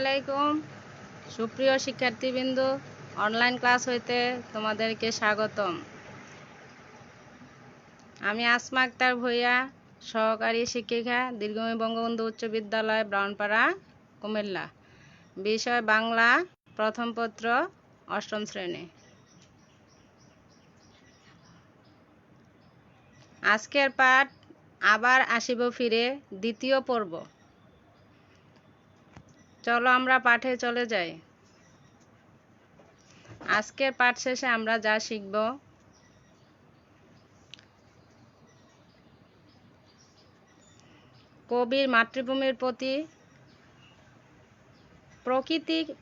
আলাইকুম সুপ্রিয় শিক্ষার্থীবৃন্দ, অনলাইন ক্লাস হইতে তোমাদেরকে স্বাগতম। আমি আসমা আক্তার ভূঁইয়া, সহকারী শিক্ষিকা, দীর্ঘমেয়াদী বঙ্গবন্ধু উচ্চ বিদ্যালয়, ব্রাউনপাড়া, কুমিল্লা। বিষয় বাংলা, প্রথম পত্র, অষ্টম শ্রেণী। আজকের পাঠ আবার আসিব ফিরে, দ্বিতীয় পর্ব। চলো আমরা পাঠে চলে যাই। আজকের পাঠ শেষে আমরা যা শিখব: কবির মাতৃভূমির প্রতি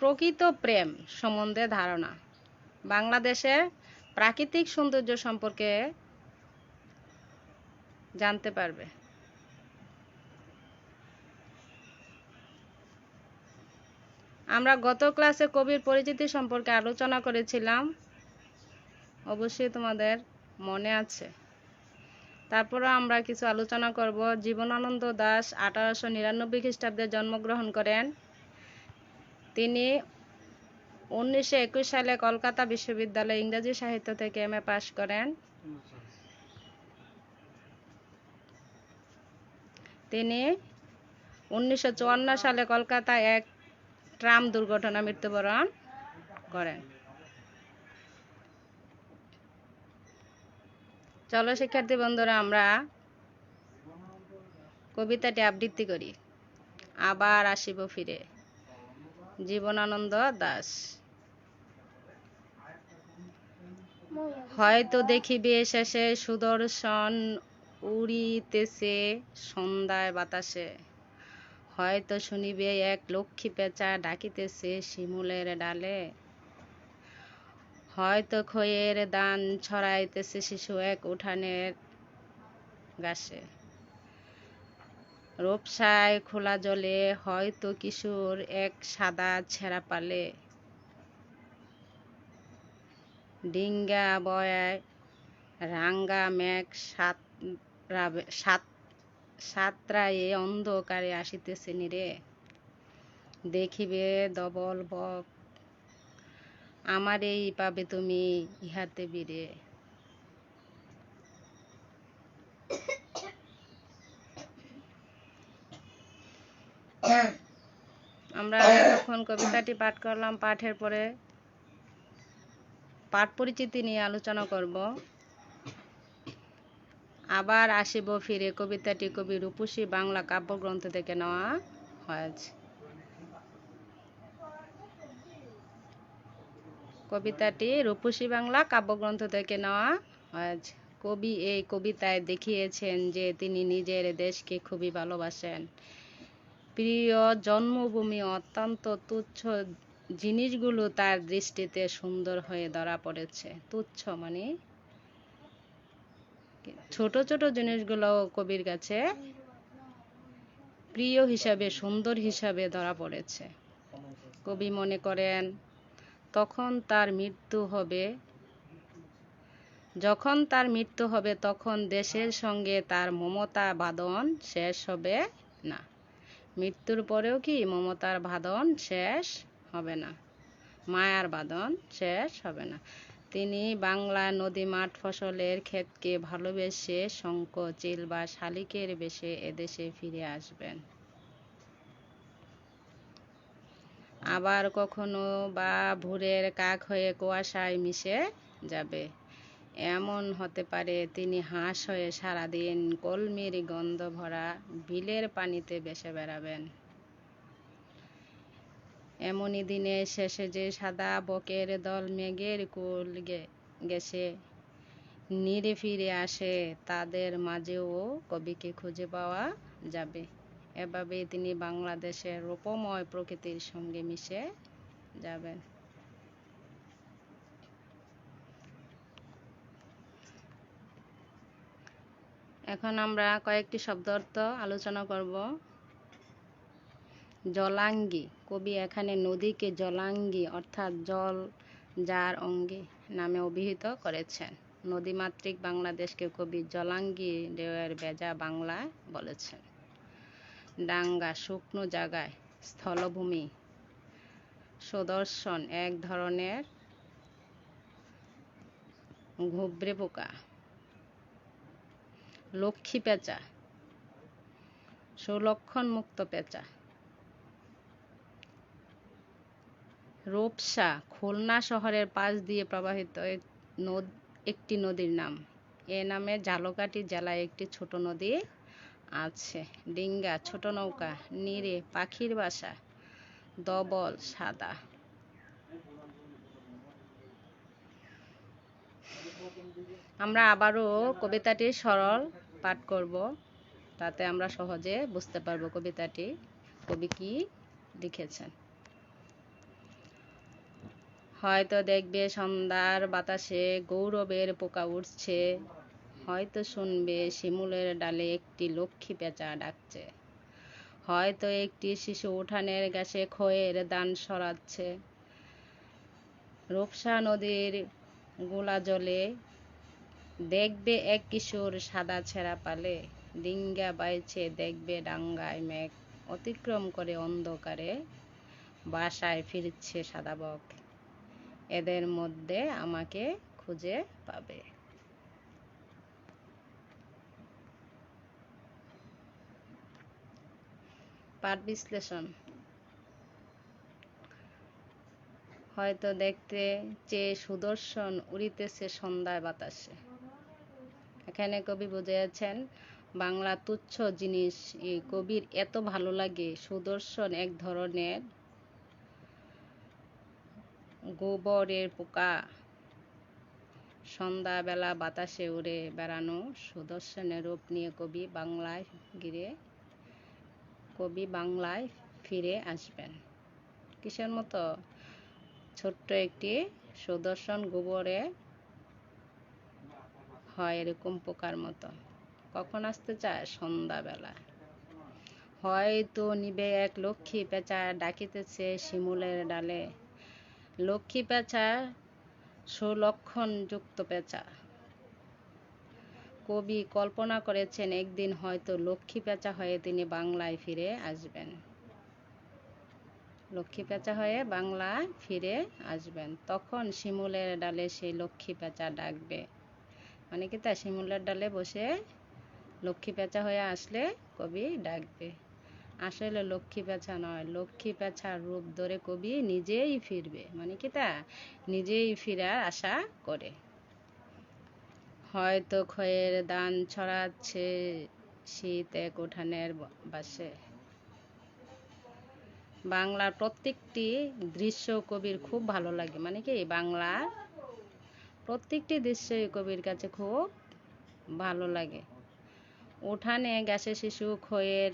প্রকৃত প্রেম সম্বন্ধে ধারণা, বাংলাদেশের প্রাকৃতিক সৌন্দর্য সম্পর্কে জানতে পারবে। আমরা গত ক্লাসে কবির পরিচিতি সম্পর্কে আলোচনা করেছিলাম, অবশ্যই তোমাদের মনে আছে। তারপরে আমরা কিছু আলোচনা করব। জীবনানন্দ দাশ 1899 খ্রিস্টাব্দে জন্মগ্রহণ করেন। তিনি 1921 সালে কলকাতা বিশ্ববিদ্যালয়ে ইংরেজি সাহিত্য থেকে এমএ পাশ করেন। তিনি 1954 সালে কলকাতায় এক ট্রাম দুর্ঘটনায় মৃত্যুবরণ করেন। চলো শিক্ষার্থী বন্ধুরা, আমরা কবিতাটি আবৃত্তি করি। আবার আসিব ফিরে, জীবনানন্দ দাশ। হয়তো দেখিবে শেষে সুদর্শন উড়িতেছে সন্ধ্যায় বাতাসে, হয়তো শুনিবে এক লক্ষ্মী পেঁচা ডাকিতেছে শিমুলের ডালে, হয়তো খইয়ের দান ছড়াইতেছে শিশু এক উঠানের ঘাসে, রূপসায় খোলা জলে হয়তো কিশোর এক সাদা ছেঁড়া পালে, ডিঙ্গা বয়ায় রাঙ্গা মেঘ সাতরায়ে অন্ধকারে আসিতেছে নিরে, দেখিবে ধবল বক আমারেই পাবে তুমি ইহাতে বীরে। আমরা তখন কবিতাটি পাঠ করলাম। পাঠের পরে পাঠ পরিচিতি নিয়ে আলোচনা করব। আবার আসিব ফিরে কবিতাটি কবি রূপসী বাংলা কাব্যগ্রন্থ থেকে নেওয়া হয়েছে। কবিতাটি রূপসী বাংলা কাব্যগ্রন্থ থেকে নেওয়া হয়েছে। কবি এই কবিতায় দেখিয়েছেন যে তিনি নিজের দেশকে খুবই ভালোবাসেন। প্রিয় জন্মভূমি অত্যন্ত তুচ্ছ জিনিসগুলো তার দৃষ্টিতে সুন্দর হয়ে ধরা পড়েছে। তুচ্ছ মানে ছোট ছোট জিনিসগুলো কবির কাছে প্রিয় হিসাবে, সুন্দর হিসাবে ধরা পড়েছে। কবি মনে করেন যখন তার মৃত্যু হবে তখন দেশের সঙ্গে তার মমতা বাঁধন শেষ হবে না। মৃত্যুর পরেও কি মমতার বাঁধন শেষ হবে না, মায়ার বাঁধন শেষ হবে না। তিনি বাংলা নদী মাঠ ফসলের ক্ষেতকে ভালোবেসে শঙ্খ চিল বা শালিকের বেশে এদেশে ফিরে আসবেন। আবার কখনো বা ভোরের কাক হয়ে কুয়াশায় মিশে যাবে। এমন হতে পারে তিনি হাঁস হয়ে সারাদিন কলমির গন্ধ ভরা বিলের পানিতে ভেসে বেড়াবেন। এমনই দিনের শেষে যে সাদা বকের দল মেঘের কুল গেছে নিরে ফিরে আসে, তাদের মাঝেও কবিকে খুঁজে পাওয়া যাবে। এভাবেই তিনি বাংলাদেশের রূপময় প্রকৃতির সঙ্গে মিশে যাবেন। এখন আমরা কয়েকটি শব্দ অর্থ আলোচনা করব। জলাঙ্গি, কবি এখানে নদীকে জলাঙ্গি অর্থাৎ জল যার অঙ্গে নামে অভিহিত করেছেন। নদীমাতৃক বাংলাদেশকে কবি জলাঙ্গি ঢেউয়ের ভেজা বাংলায় বলেছেন। ডাঙ্গা, শুকনো জায়গায়, স্থলভূমি। সুদর্শন এক ধরনের ঘুবড়ে পোকা। লক্ষ্মী পেঁচা সুলক্ষণ মুক্ত পেঁচা। রূপসা খুলনা শহরের পাশ দিয়ে প্রবাহিত একটি নদীর নাম। এ নামে ঝালকাঠি জেলায় একটি ছোট নদী আছে। ডিঙ্গা ছোট নৌকা। নীরে পাখির বাসা। দবল সাদা। আমরা আবারও কবিতাটি সরল পাঠ করব, তাতে আমরা সহজে বুঝতে পারবো কবিতাটি কবি কি লিখেছেন। হয়তো দেখবে সন্ধ্যার বাতাসে গৌরবের পোকা উঠছে, হয়তো শুনবে শিমুলের ডালে একটি লক্ষ্মী পেঁচা ডাকছে, হয়তো একটি শিশু উঠানের গাছে খয়ের দান সরাচ্ছে। রূপসা নদীর গোলা জলে দেখবে এক কিশোর সাদা ছেঁড়া পালে, ডিঙ্গা বাইছে দেখবে ডাঙ্গায় মেঘ অতিক্রম করে অন্ধকারে বাসায় ফিরছে সাদা বক, এদের মধ্যে আমাকে খুঁজে পাবে। পাঠ বিশ্লেষণ। হয়তো দেখতে চেয়ে সুদর্শন উড়িতেছে সন্ধ্যায় বাতাসে। এখানে কবি বুঝিয়েছেন বাংলা তুচ্ছ জিনিস এই কবির এত ভালো লাগে। সুদর্শন এক ধরনের গোবরের পোকা, সন্ধ্যাবেলা বাতাসে উড়ে বেড়ানো সুদর্শনের রূপ নিয়ে কবি বাংলায় ফিরে আসবেন। কিসের মতো? ছোট্ট একটি সুদর্শন গোবরে হয় এরকম পোকার মতো। কখন আসতে চায়? সন্ধ্যাবেলা। হয়তো নিবে এক লক্ষ্মী পেঁচা ডাকিতেছে শিমুলের ডালে। লক্ষ্মী পেঁচা সুলক্ষণ যুক্ত পেঁচা। কবি কল্পনা করেছেন একদিন হয়তো লক্ষ্মী পেঁচা হয়ে তিনি বাংলায় ফিরে আসবেন। লক্ষ্মী পেঁচা হয়ে বাংলায় ফিরে আসবেন। তখন শিমুলের ডালে সেই লক্ষ্মী পেঁচা ডাকবে। মানে কি তা শিমুলের ডালে বসে লক্ষ্মী পেঁচা হয়ে আসলে কবি ডাকবে। আসলে লক্ষ্মী পেঁচা নয়, লক্ষ্মী পেঁচার রূপ ধরে কবি নিজেই ফিরবে। মানে কি তা নিজেই ফিরার আশা করে। হয়তো খয়ের দান ছড়াচ্ছে শীত এক উঠানের বাসে। বাংলার প্রত্যেকটি দৃশ্য কবির খুব ভালো লাগে। মানে কি বাংলার প্রত্যেকটি দৃশ্যই কবির কাছে খুব ভালো লাগে। উঠানে গাছে শিশু খয়ের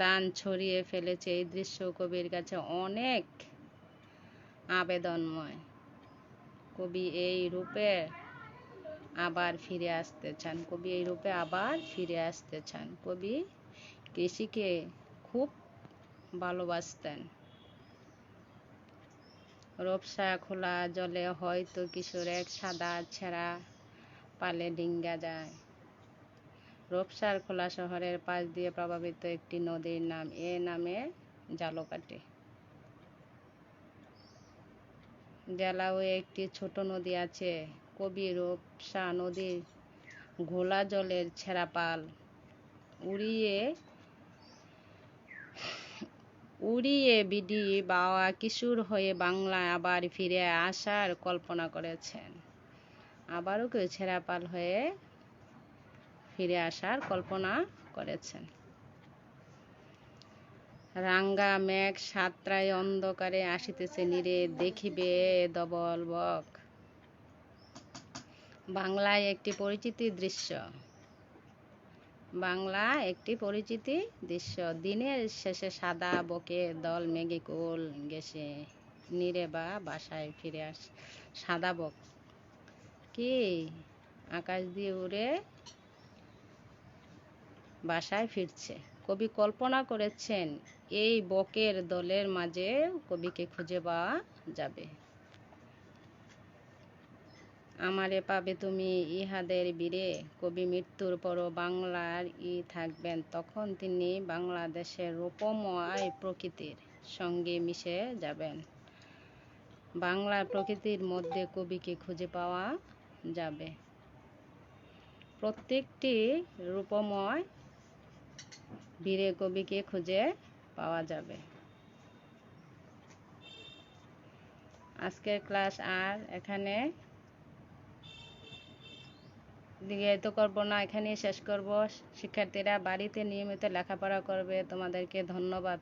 দান ছড়িয়ে ফেলেছে, এই দৃশ্য কবির কাছে অনেক আবেদনময়। কবি এই রূপে আবার ফিরে আসতে চান। কবি কৃষিকে খুব ভালোবাসতেন। রূপসা খোলা জলে হয়তো কিশোর এক সাদা ছেঁড়া পালে ডিঙ্গা যায়। রূপসার খোলা শহরের পাশ দিয়ে প্রবাহিত একটি নদীর নাম। এ নামে ঝালকাঠি জেলাও একটি ছোট নদী আছে। কবি রূপসা নদীর ঘোলা জলের ছেঁড়া পাল উড়িয়ে বিডি বাওয়া কিশোর হয়ে বাংলায় আবার ফিরে আসার কল্পনা করেছেন। আবারও কেউ ছেঁড়া পাল হয়ে ফিরে আসার কল্পনা করেছেন। রাঙ্গা মেঘ সাতরায় অন্ধকারে আসিতেছে নীরে দেখিবে দবল বক। বাংলায় একটি পরিচিতি দৃশ্য। দিনের শেষে সাদা বকের দল মেঘে কোল গেছে নীরে বা বাসায় ফিরে আসে। সাদা বক কি আকাশ দিয়ে উড়ে বাসায় ফিরছে। কবি কল্পনা করেছেন এই বকের দলের মাঝে কবিকে খুঁজে পাওয়া যাবে। আমারে পাবে তুমি ইহাদের বীরে। কবি মৃত্যুর পরও বাংলার থাকবেন। তখন তিনি বাংলাদেশের রূপময় প্রকৃতির সঙ্গে মিশে যাবেন। বাংলা প্রকৃতির মধ্যে কবিকে খুঁজে পাওয়া যাবে। প্রত্যেকটি রূপময় বীরে কবিকে খুঁজে পাওয়া যাবে। আজকের ক্লাস আর এখানে দীর্ঘায়িত করব না, এখানেই শেষ করব। শিক্ষার্থীরা বাড়িতে নিয়মিত লেখাপড়া করবে। তোমাদেরকে ধন্যবাদ।